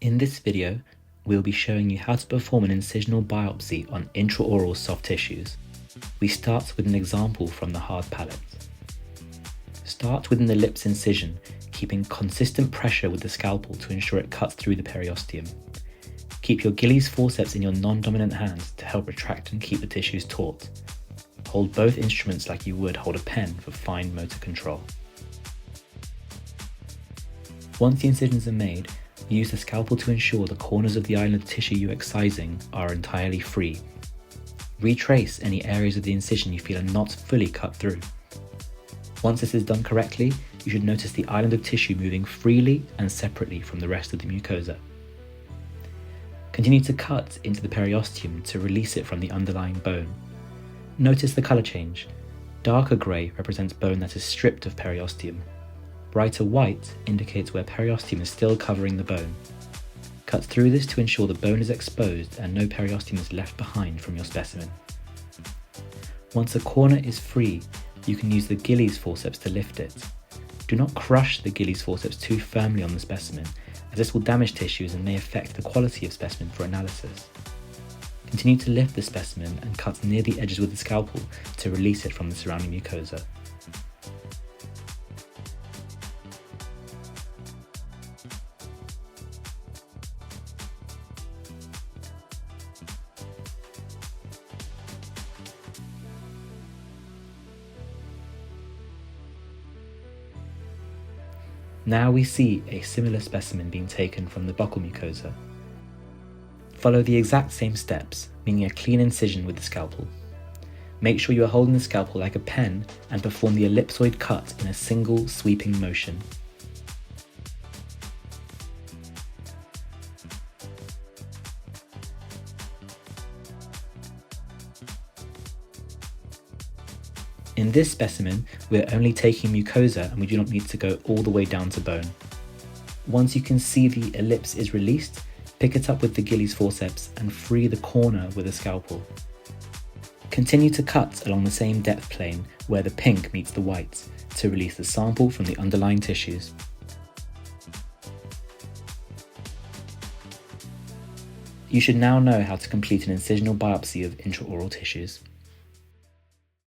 In this video, we'll be showing you how to perform an incisional biopsy on intraoral soft tissues. We start with an example from the hard palate. Start within the lips incision, keeping consistent pressure with the scalpel to ensure it cuts through the periosteum. Keep your Gillies forceps in your non-dominant hands to help retract and keep the tissues taut. Hold both instruments like you would hold a pen for fine motor control. Once the incisions are made, use the scalpel to ensure the corners of the island of tissue you're excising are entirely free. Retrace any areas of the incision you feel are not fully cut through. Once this is done correctly, you should notice the island of tissue moving freely and separately from the rest of the mucosa. Continue to cut into the periosteum to release it from the underlying bone. Notice the colour change. Darker grey represents bone that is stripped of periosteum. Brighter white indicates where periosteum is still covering the bone. Cut through this to ensure the bone is exposed and no periosteum is left behind from your specimen. Once a corner is free, you can use the Gillies forceps to lift it. Do not crush the Gillies forceps too firmly on the specimen, as this will damage tissues and may affect the quality of specimen for analysis. Continue to lift the specimen and cut near the edges with the scalpel to release it from the surrounding mucosa. Now we see a similar specimen being taken from the buccal mucosa. Follow the exact same steps, meaning a clean incision with the scalpel. Make sure you are holding the scalpel like a pen and perform the ellipsoid cut in a single sweeping motion. In this specimen, we are only taking mucosa and we do not need to go all the way down to bone. Once you can see the ellipse is released, pick it up with the Gillies forceps and free the corner with a scalpel. Continue to cut along the same depth plane where the pink meets the white to release the sample from the underlying tissues. You should now know how to complete an incisional biopsy of intraoral tissues.